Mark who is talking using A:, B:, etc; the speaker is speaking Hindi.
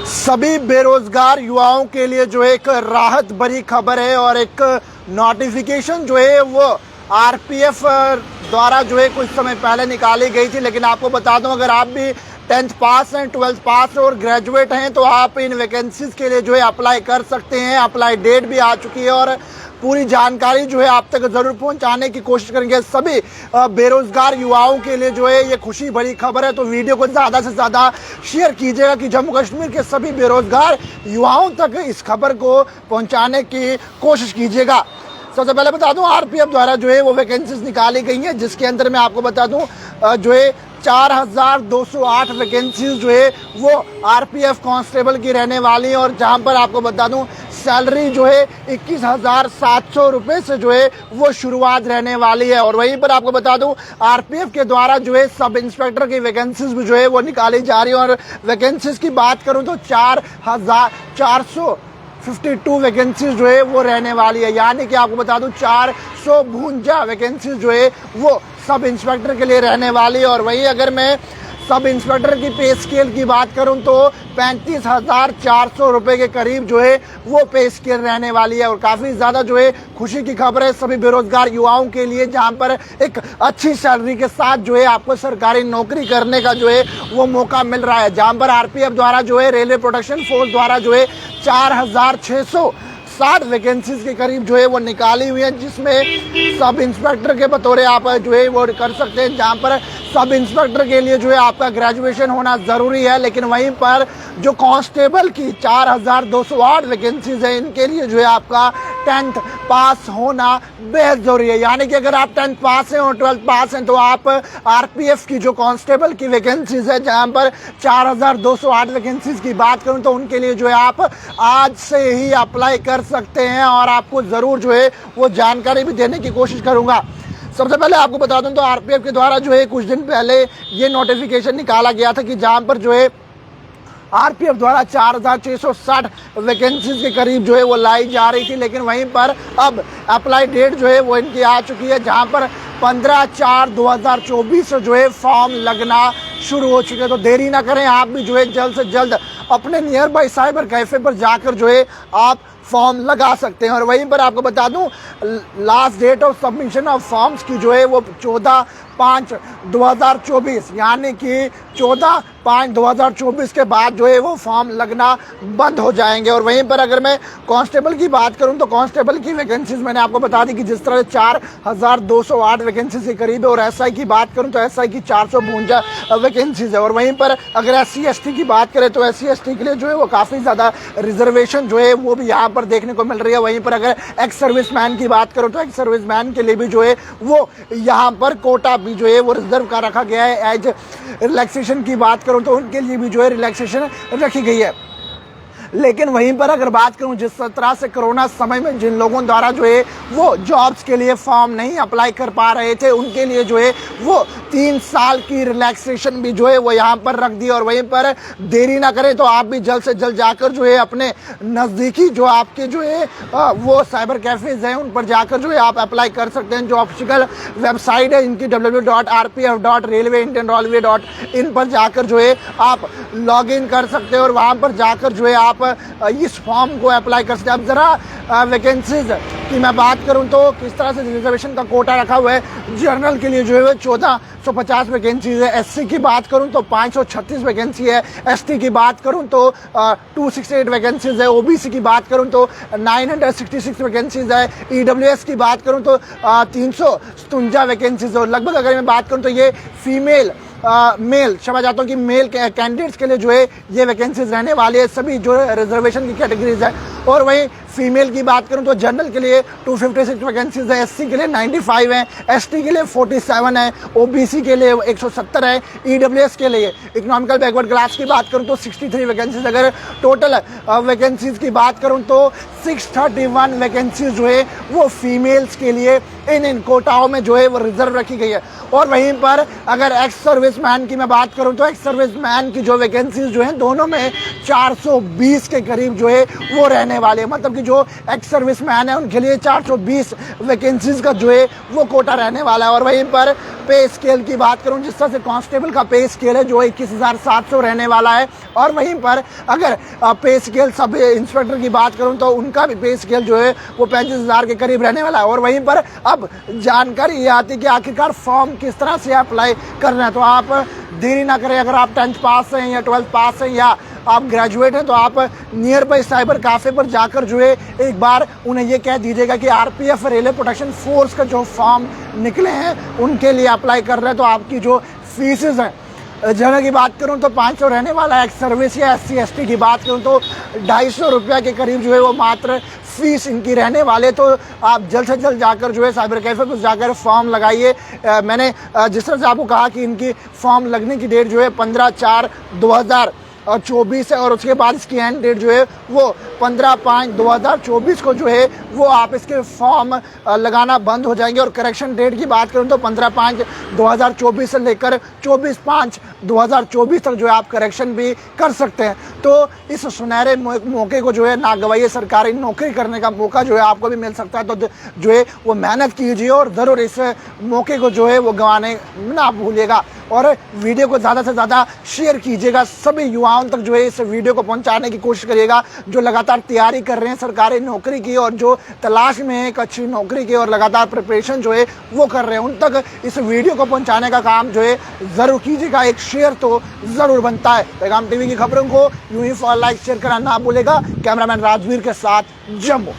A: सभी बेरोजगार युवाओं के लिए जो है एक राहत भरी खबर है और एक नोटिफिकेशन जो है वो आरपीएफ द्वारा जो है कुछ समय पहले निकाली गई थी। लेकिन आपको बता दूं, अगर आप भी 10th पास हैं, 12th पास और ग्रेजुएट हैं तो आप इन वैकेंसीज के लिए जो है अप्लाई कर सकते हैं। अप्लाई डेट भी आ चुकी है और पूरी जानकारी जो है आप तक जरूर पहुंचाने की कोशिश करेंगे। सभी बेरोजगार युवाओं के लिए जो है ये खुशी भरी खबर है, तो वीडियो को ज़्यादा से ज़्यादा शेयर कीजिएगा कि जम्मू कश्मीर के सभी बेरोजगार युवाओं तक इस खबर को पहुंचाने की कोशिश कीजिएगा। सबसे पहले बता दूं, आरपीएफ द्वारा जो है वो वैकेंसीज निकाली गई हैं, जिसके अंदर मैं आपको बता दूं जो है 4208 वैकेंसीज जो है वो आरपीएफ कांस्टेबल की रहने वाली है। और जहां पर आपको बता दूं सैलरी जो है 21,700 रुपये से जो है वो शुरुआत रहने वाली है। और वहीं पर आपको बता दूं आरपीएफ के द्वारा जो है सब इंस्पेक्टर की वैकेंसीज भी जो है वो निकाली जा रही है। और वैकेंसीज की बात करूं तो 4,452 वैकेंसीज जो है वो रहने वाली है, यानी कि आपको बता दूं 452 वैकेंसीज जो है वो सब इंस्पेक्टर के लिए रहने वाली है। और वहीं अगर मैं सब इंस्पेक्टर की पे स्केल की बात करूं तो 35,400 रुपये के करीब जो है वो पे स्केल रहने वाली है। और काफ़ी ज़्यादा जो है खुशी की खबर है सभी बेरोजगार युवाओं के लिए, जहां पर एक अच्छी सैलरी के साथ जो है आपको सरकारी नौकरी करने का जो है वो मौका मिल रहा है। जहां पर आरपीएफ द्वारा जो है रेलवे प्रोटेक्शन फोर्स द्वारा जो है 4,660 वैकेंसीज के करीब जो है वो निकाली हुई है, जिसमें सब इंस्पेक्टर के बतौर आप जो है वो कर सकते हैं। जहां पर सब इंस्पेक्टर के लिए जो है आपका ग्रेजुएशन होना ज़रूरी है, लेकिन वहीं पर जो कांस्टेबल की 4,208 वैकेंसीज है इनके लिए जो है आपका 10th पास होना बेहद ज़रूरी है। यानी कि अगर आप 10th पास हैं और 12th पास हैं तो आप आरपीएफ की जो कांस्टेबल की वैकेंसीज है जहां पर 4,208 वैकेंसीज की बात करूं तो उनके लिए जो है आप आज से ही अप्लाई कर सकते हैं। और आपको ज़रूर जो है वो जानकारी भी देने की कोशिश करूँगा। सबसे पहले आपको बता दूं तो आरपीएफ के द्वारा जो है कुछ दिन पहले ये नोटिफिकेशन निकाला गया था कि जहां पर जो है आरपीएफ द्वारा 4,660 वैकेंसीज के करीब जो है वो लाई जा रही थी, लेकिन वहीं पर अब अप्लाई डेट जो है वो इनकी आ चुकी है, जहां पर 15/4/2024 से जो है फॉर्म लगना शुरू हो चुके हैं। तो देरी ना करें, आप भी जो है जल्द से जल्द अपने नियर बाई साइबर कैफे पर जाकर जो है आप फॉर्म लगा सकते हैं। और वहीं पर आपको बता दूं last date of submission of forms की जो है वो 14/5/2024 यानी कि 14/5/2024 के बाद जो है वो फॉर्म लगना बंद हो जाएंगे। और वहीं पर अगर मैं कांस्टेबल की बात करूं तो कांस्टेबल की वैकेंसीज मैंने आपको बता दी कि जिस तरह 4,208 वैकेंसीज के करीब है। और एसआई की बात करूं तो एसआई की 452 वैकेंसीज है। और वहीं पर अगर SC/ST की बात करें तो SC/ST के लिए जो है वो काफ़ी ज़्यादा रिजर्वेशन जो है वो भी यहाँ पर देखने को मिल रही है। वहीं पर अगर एक्स सर्विसमैन की बात करो तो एक्स सर्विसमैन के लिए भी जो है वो यहाँ पर कोटा भी जो है वो रिजर्व का रखा गया है। एज रिलैक्सेशन की बात करूं तो उनके लिए भी जो है रिलैक्सेशन रखी गई है। लेकिन वहीं पर अगर बात करूं जिस तरह से कोरोना समय में जिन लोगों द्वारा जो है वो जॉब्स के लिए फॉर्म नहीं अप्लाई कर पा रहे थे उनके लिए जो है वो 3 साल की रिलैक्सेशन भी जो है वो यहाँ पर रख दी। और वहीं पर देरी ना करें तो आप भी जल्द से जल्द जाकर जो है अपने नज़दीकी जो आपके जो है वो साइबर कैफेज हैं उन पर जाकर जो है आप अप्लाई कर सकते हैं। जो ऑफिशियल वेबसाइट है इनकी www.rpf.railwayindianrailway.in पर जाकर जो है आप लॉग इन कर सकते हैं और वहाँ पर जाकर जो है आप इस फॉर्म को अप्लाई कर सकते हैं। अब जरा वैकेंसीज की मैं बात करूं तो किस तरह से रिजर्वेशन का कोटा रखा हुआ है। जनरल के लिए जो है 1450 वैकेंसीज है। SC की बात करूं तो 536 वैकेंसी है। ST की बात करूं तो 268 वैकेंसीज है। OBC की बात करूं तो 966 वैकेंसीज है। EWS की बात करूं तो 357 वैकेंसीज है। लगभग अगर मैं बात करूं तो ये फीमेल मेल क्षमा चाहता हूँ कि मेल कैंडिडेट्स के लिए जो है ये वैकेंसीज रहने वाली है, सभी जो है रिजर्वेशन की कैटेगरीज है। और वहीं फीमेल की बात करूं तो जनरल के लिए 256 वैकेंसीज है। SC के लिए 95 है। ST के लिए 47 है। OBC के लिए 170 है। EWS के लिए इकोनॉमिकल बैकवर्ड क्लास की बात करूं तो 63 वैकेंसीज। अगर टोटल वैकेंसीज की बात करूं तो 631 वैकेंसीज जो है वो फीमेल्स के लिए इन कोटाओं में जो है वो रिजर्व रखी गई है। और वहीं पर अगर एक्स सर्विसमैन की मैं बात करूं तो एक्स सर्विसमैन की जो वैकेंसीज जो है दोनों में 420 के करीब जो है वो रहने वाले हैं। मतलब कि जो एक्स सर्विस मैन है उनके लिए 420 वैकेंसीज का जो है वो कोटा रहने वाला है। और वहीं पर पे स्केल की बात करूं, जिस तरह से कांस्टेबल का पे स्केल है जो 21,700 रहने वाला है, और वहीं पर अगर पे स्केल सब इंस्पेक्टर की बात करूं तो उनका भी पे स्केल जो है वो 35,000 के करीब रहने वाला है। और वहीं पर अब जानकारी ये आती है कि आखिरकार फॉर्म किस तरह से अप्लाई करना है। तो आप देरी ना करें, अगर आप 10th पास हैं या 12th पास हैं या आप ग्रेजुएट हैं तो आप नियर बाई साइबर कैफे पर जाकर जो है एक बार उन्हें ये कह दीजिएगा कि आरपीएफ रेलवे प्रोटेक्शन फोर्स का जो फॉर्म निकले हैं उनके लिए अप्लाई कर रहे हैं। तो आपकी जो फीसेस हैं, जगह की बात करूं तो 500 रहने वाला है। एक्स सर्विस या SC/ST की बात करूं तो 250 रुपया के करीब जो है वो मात्र फीस इनकी रहने वाले। तो आप जल्द से जल्द जाकर जो है साइबर कैफे पर जाकर फॉर्म लगाइए। मैंने जिस तरह से आपको कहा कि इनकी फॉर्म लगने की डेट जो है 15/4/2024 है, और उसके बाद इसकी एंड डेट जो है वो 15/5/2024 को जो है वो आप इसके फॉर्म लगाना बंद हो जाएंगे। और करेक्शन डेट की बात करूं तो 15/5/2024 से लेकर 24/5/2024 तक जो है आप करेक्शन भी कर सकते हैं। तो इस सुनहरे मौके को जो है ना गवाइए, सरकारी नौकरी करने का मौका जो है आपको भी मिल सकता है। तो जो है वो मेहनत कीजिए और ज़रूर इस मौके को जो है वो गंवाने ना भूलिएगा। और वीडियो को ज़्यादा से ज़्यादा शेयर कीजिएगा, सभी युवाओं तक जो है इस वीडियो को पहुंचाने की कोशिश करिएगा जो लगातार तैयारी कर रहे हैं सरकारी नौकरी की और जो तलाश में है एक अच्छी नौकरी की और लगातार प्रिपरेशन जो है वो कर रहे हैं, उन तक इस वीडियो को पहुंचाने का काम जो है ज़रूर कीजिएगा। एक शेयर तो ज़रूर बनता है। पैगाम टीवी की खबरों को यूं ही फॉलो, लाइक, शेयर करना ना भूलेगा। कैमरामैन राजवीर के साथ जम्मू।